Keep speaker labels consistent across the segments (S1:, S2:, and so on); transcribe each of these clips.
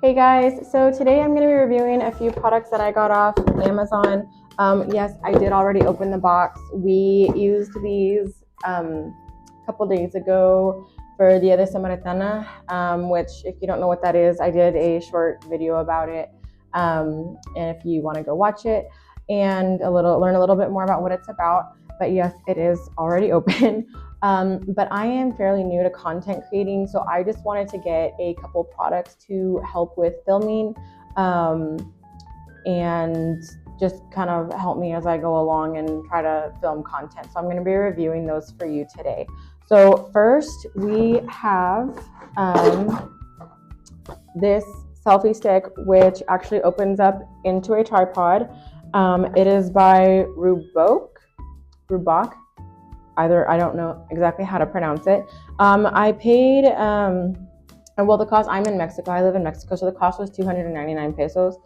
S1: Hey guys, so today I'm going to be reviewing a few products that I got off Amazon. Yes, I did already open the box. We used these a couple days ago for Dia de Samaritana, which if you don't know what that is, I did a short video about it. And if you want to go watch it and learn a little bit more about what it's about. But yes, it is already open. But I am fairly new to content creating, so I just wanted to get a couple products to help with filming and just kind of help me as I go along and try to film content. So I'm going to be reviewing those for you today. So first we have this selfie stick, which actually opens up into a tripod. It is by Rubok. I don't know exactly how to pronounce it. I paid, well, the cost, I'm in Mexico, I live in Mexico, so the cost was 299 pesos,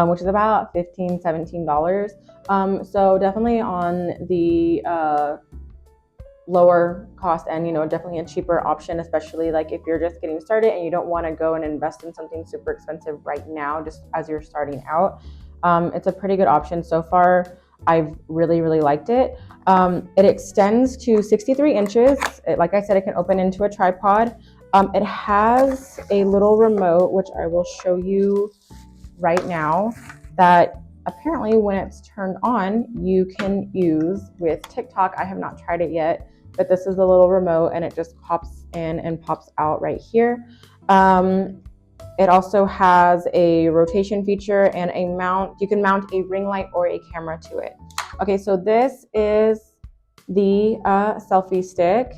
S1: which is about $15, $17. So definitely on the lower cost end, definitely a cheaper option, especially like if you're just getting started and you don't want to go and invest in something super expensive right now, just as you're starting out. It's a pretty good option so far. I've really liked it. It extends to 63 inches. Like I said, it can open into a tripod. It has a little remote, which I will show you right now, that apparently when it's turned on, you can use with TikTok. I have not tried it yet, but this is the little remote and it just pops in and pops out right here. It also has a rotation feature and a mount. You can mount a ring light or a camera to it. Okay, so this is the selfie stick.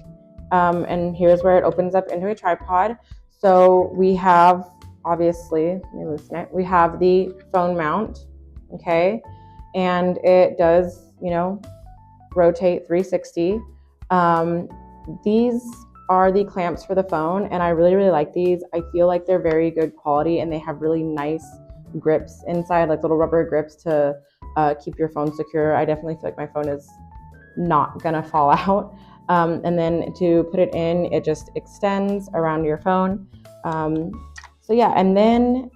S1: And here's where it opens up into a tripod. So we have, obviously, let me loosen it. We have the phone mount, okay? And it does, rotate 360. These are the clamps for the phone, and I really like these. I feel like they're very good quality and they have really nice grips inside, like little rubber grips to keep your phone secure. I definitely feel like my phone is not gonna fall out. And then to put it in, it just extends around your phone. So yeah, and then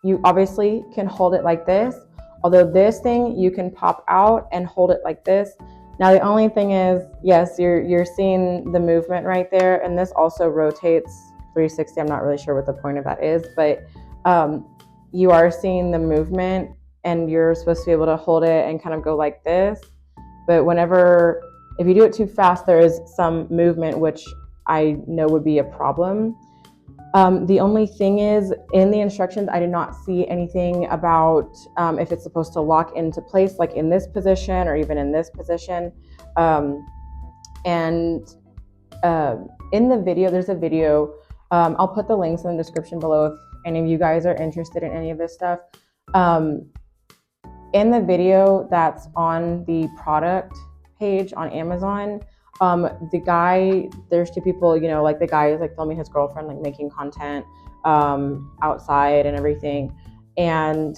S1: you obviously can hold it like this. Although this thing you can pop out and hold it like this. Now the only thing is, yes, you're seeing the movement right there, and this also rotates 360. I'm not really sure what the point of that is, but you are seeing the movement, and you're supposed to be able to hold it and kind of go like this. But if you do it too fast, there is some movement, which I know would be a problem. The only thing is, in the instructions, I did not see anything about if it's supposed to lock into place, like in this position or even in this position. In the video, there's a video. I'll put the links in the description below if any of you guys are interested in any of this stuff. In the video that's on the product page on Amazon, there's two people, like the guy is like filming his girlfriend, like making content outside and everything. And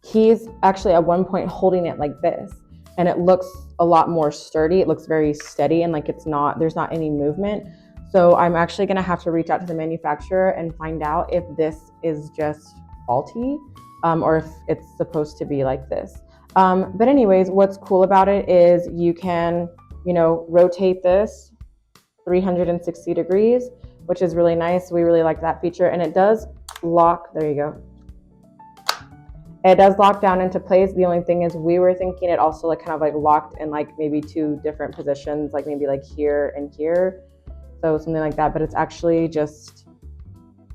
S1: he's actually at one point holding it like this, and it looks a lot more sturdy. It looks very steady, and like there's not any movement. So I'm actually gonna have to reach out to the manufacturer and find out if this is just faulty or if it's supposed to be like this. But anyways, what's cool about it is you can, rotate this 360 degrees, which is really nice. We really like that feature. And it does lock, there you go. It does lock down into place. The only thing is we were thinking it also kind of locked in maybe two different positions, like maybe here and here. So something like that, but it's actually just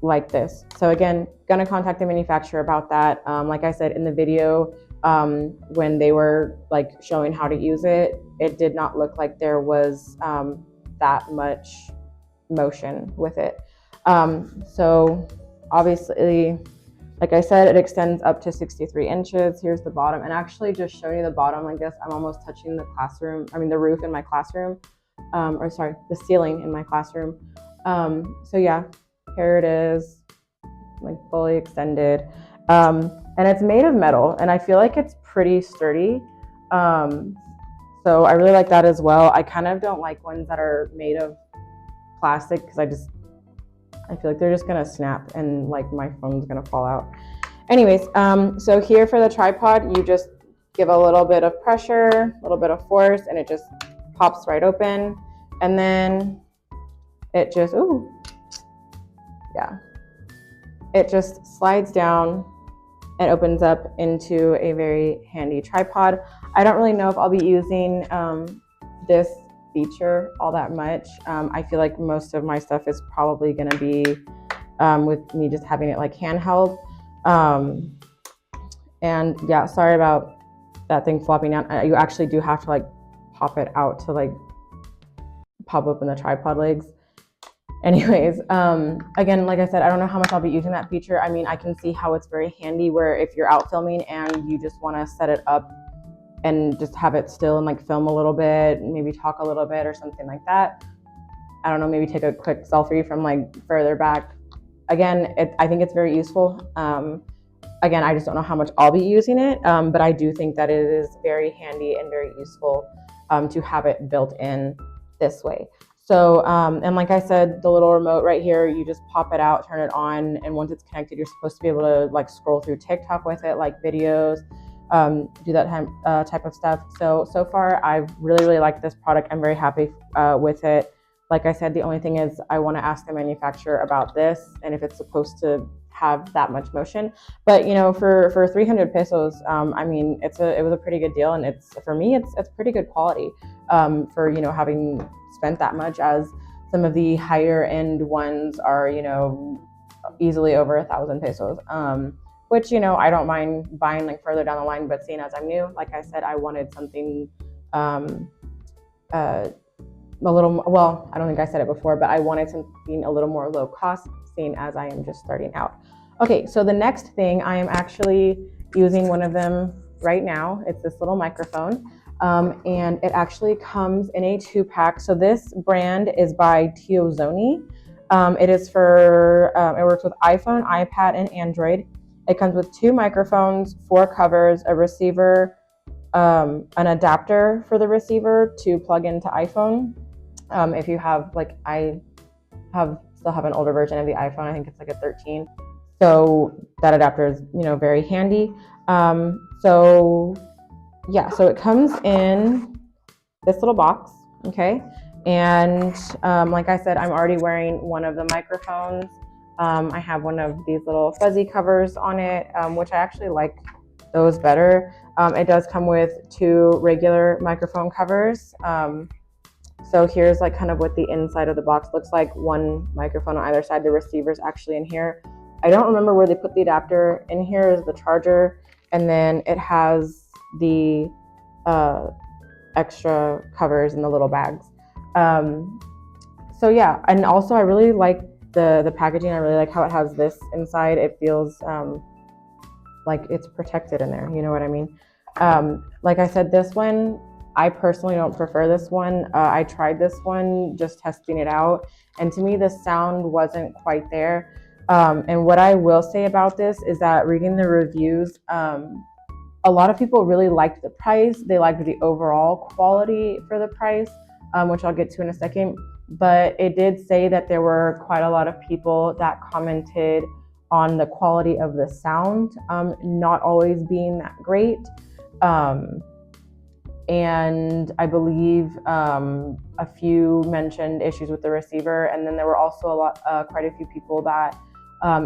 S1: like this. So again, gonna contact the manufacturer about that. Like I said in the video, when they were showing how to use it, it did not look like there was that much motion with it. So obviously, like I said, it extends up to 63 inches. Here's the bottom, and actually just showing you the bottom like this, I'm almost touching the roof in my classroom, the ceiling in my classroom. So yeah, here it is, fully extended. And it's made of metal, and I feel like it's pretty sturdy. So I really like that as well. I kind of don't like ones that are made of plastic because I feel like they're just gonna snap and like my phone's gonna fall out. Anyways, so here for the tripod, you just give a little bit of pressure, a little bit of force, and it just pops right open. And then it just, ooh, yeah. It just slides down and opens up into a very handy tripod. I don't really know if I'll be using this feature all that much. I feel like most of my stuff is probably gonna be with me just having it like handheld. And yeah, sorry about that thing flopping down. You actually do have to like pop it out to like pop open the tripod legs. Anyways, again, like I said, I don't know how much I'll be using that feature. I mean, I can see how it's very handy where if you're out filming and you just want to set it up and just have it still and like film a little bit, maybe talk a little bit or something like that. I don't know, maybe take a quick selfie from like further back. Again, I think it's very useful. Again, I just don't know how much I'll be using it, but I do think that it is very handy and very useful to have it built in this way. So, and like I said, the little remote right here, you just pop it out, turn it on, and once it's connected, you're supposed to be able to like scroll through TikTok with it, like videos, do that type of stuff. So far, I've really liked this product. I'm very happy with it. Like I said, the only thing is I want to ask the manufacturer about this and if it's supposed to have that much motion. But you know, for 300 pesos, I mean, it was a pretty good deal, and for me, it's pretty good quality for, you know, having spent that much, as some of the higher end ones are, you know, easily over 1,000 pesos. Which, you know, I don't mind buying like further down the line, but seeing as I'm new, like I said, I wanted something a little, well, I don't think I said it before, but I wanted something a little more low cost, seeing as I am just starting out. Okay, so the next thing, I am actually using one of them right now. It's this little microphone, and it actually comes in a 2-pack. So this brand is by Tiozoni. It is for, it works with iPhone, iPad, and Android. It comes with 2 microphones, 4 covers, a receiver, an adapter for the receiver to plug into iPhone. If you have, like, I still have an older version of the iPhone. I think it's like a 13. So that adapter is, you know, very handy. So yeah, so it comes in this little box, okay? And like I said, I'm already wearing one of the microphones. I have one of these little fuzzy covers on it, which I actually like those better. It does come with 2 regular microphone covers. So here's like kind of what the inside of the box looks like. 1 microphone on either side. The receiver's actually in here. I don't remember where they put the adapter. In here is the charger, and then it has the extra covers in the little bags. So yeah, and also I really like the packaging. I really like how it has this inside. It feels like it's protected in there, you know what I mean? Like I said, this one, I personally don't prefer this one. I tried this one just testing it out, and to me the sound wasn't quite there. And what I will say about this is that reading the reviews, a lot of people really liked the price. They liked the overall quality for the price, which I'll get to in a second. But it did say that there were quite a lot of people that commented on the quality of the sound not always being that great. And I believe a few mentioned issues with the receiver, and then there were also quite a few people that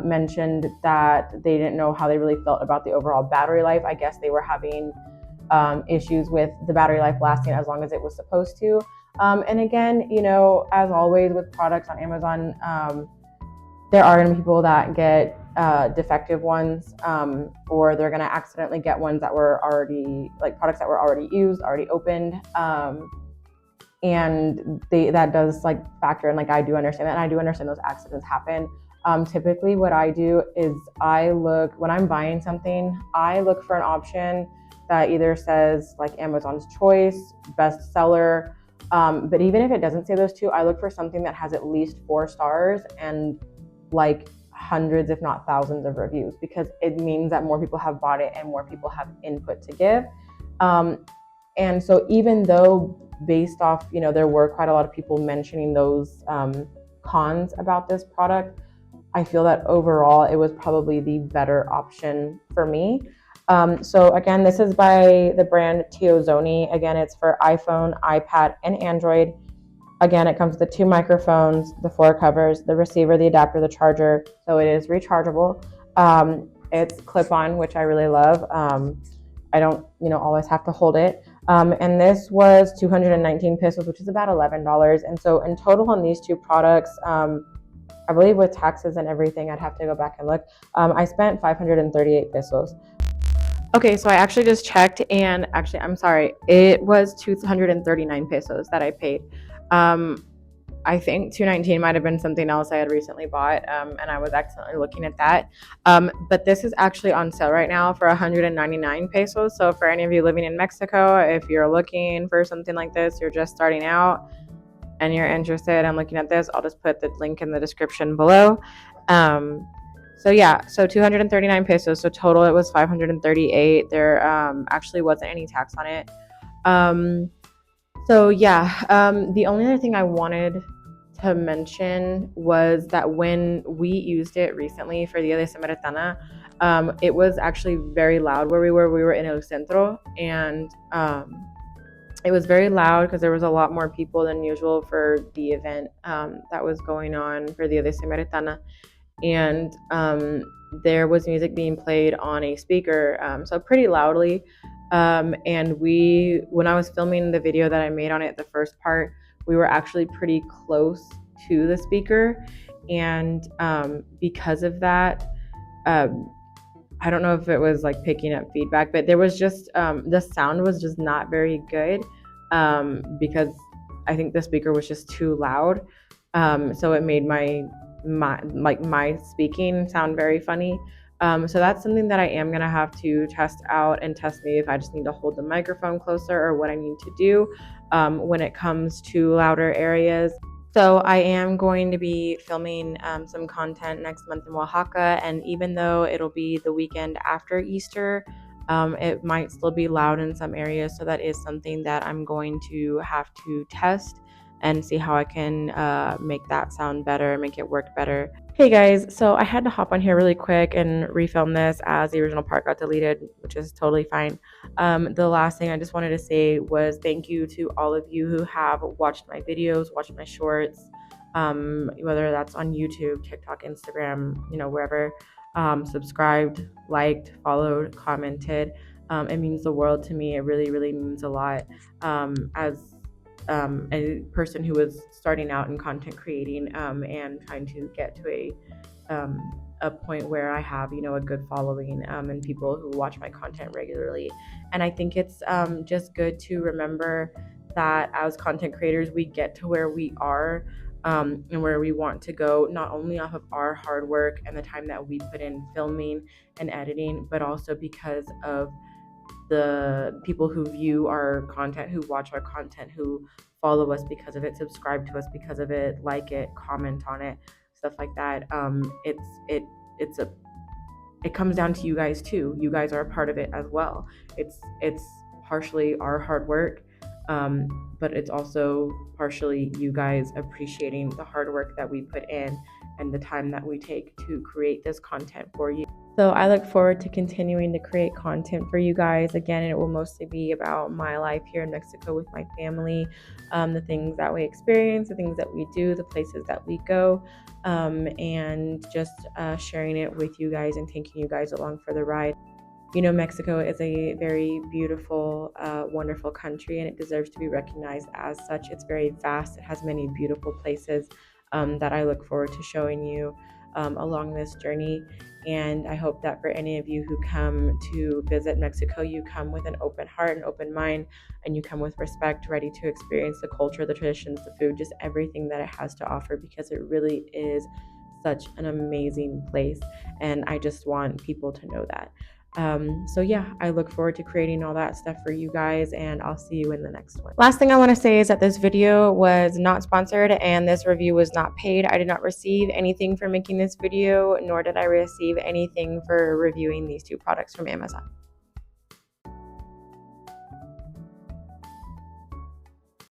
S1: mentioned that they didn't know how they really felt about the overall battery life. I guess they were having issues with the battery life lasting as long as it was supposed to. And again, you know, as always with products on Amazon, there are going to be people that get defective ones, or they're going to accidentally get ones that were already, like products that were already used, already opened. And that does like factor in, like I do understand that, and I do understand those accidents happen. Typically what I do is when I'm buying something, I look for an option that either says like Amazon's Choice, bestseller, but even if it doesn't say those 2, I look for something that has at least 4 stars and like hundreds, if not thousands of reviews, because it means that more people have bought it and more people have input to give. And so even though based off, you know, there were quite a lot of people mentioning those cons about this product, I feel that overall it was probably the better option for me. So again, this is by the brand Teozoni. Again, it's for iPhone, iPad, and Android. Again, it comes with the 2 microphones, the 4 covers, the receiver, the adapter, the charger. So it is rechargeable. It's clip-on, which I really love. I don't, always have to hold it. And this was 219 pesos, which is about $11. And so in total on these 2 products, I believe with taxes and everything, I'd have to go back and look. I spent 538 pesos. Okay, so I actually just checked, and actually, I'm sorry, it was 239 pesos that I paid. I think 219 might have been something else I had recently bought, and I was accidentally looking at that. But this is actually on sale right now for 199 pesos. So for any of you living in Mexico, if you're looking for something like this, you're just starting out and you're interested in looking at this, I'll just put the link in the description below. So yeah, so 239 pesos. So total it was 538. There actually wasn't any tax on it. So yeah, the only other thing I wanted to mention was that when we used it recently for Dia de Semaritana, it was actually very loud where we were. We were in El Centro, and it was very loud because there was a lot more people than usual for the event that was going on for Dia de Semaritana. And there was music being played on a speaker, so pretty loudly. And when I was filming the video that I made on it, the first part, we were actually pretty close to the speaker. And because of that, I don't know if it was like picking up feedback, but there was just, the sound was just not very good because I think the speaker was just too loud. So it made my speaking sound very funny. So that's something that I am gonna have to test out and test maybe if I just need to hold the microphone closer or what I need to do when it comes to louder areas. So I am going to be filming some content next month in Oaxaca, and even though it'll be the weekend after Easter, it might still be loud in some areas. So that is something that I'm going to have to test and see how I can make that sound better, make it work better. Hey guys, so I had to hop on here really quick and refilm this as the original part got deleted, which is totally fine. The last thing I just wanted to say was thank you to all of you who have watched my videos, watched my shorts, whether that's on YouTube, TikTok, Instagram, wherever, subscribed, liked, followed, commented. It means the world to me. It really, really means a lot. As a person who is starting out in content creating and trying to get to a point where I have a good following and people who watch my content regularly. And I think it's just good to remember that as content creators we get to where we are and where we want to go, not only off of our hard work and the time that we put in filming and editing, but also because of the people who view our content, who watch our content, who follow us because of it, subscribe to us because of it, like it, comment on it, stuff like that. It comes down to you guys too. You guys are a part of it as well. It's partially our hard work, but it's also partially you guys appreciating the hard work that we put in and the time that we take to create this content for you. So I look forward to continuing to create content for you guys. Again, it will mostly be about my life here in Mexico with my family, the things that we experience, the things that we do, the places that we go, and just sharing it with you guys and taking you guys along for the ride. Mexico is a very beautiful, wonderful country, and it deserves to be recognized as such. It's very vast. It has many beautiful places that I look forward to showing you along this journey. And I hope that for any of you who come to visit Mexico, you come with an open heart and open mind, and you come with respect, ready to experience the culture, the traditions, the food, just everything that it has to offer, because it really is such an amazing place. And I just want people to know that. So yeah, I look forward to creating all that stuff for you guys, and I'll see you in the next one. Last thing I want to say is that this video was not sponsored and this review was not paid. I did not receive anything for making this video, nor did I receive anything for reviewing these 2 products from Amazon.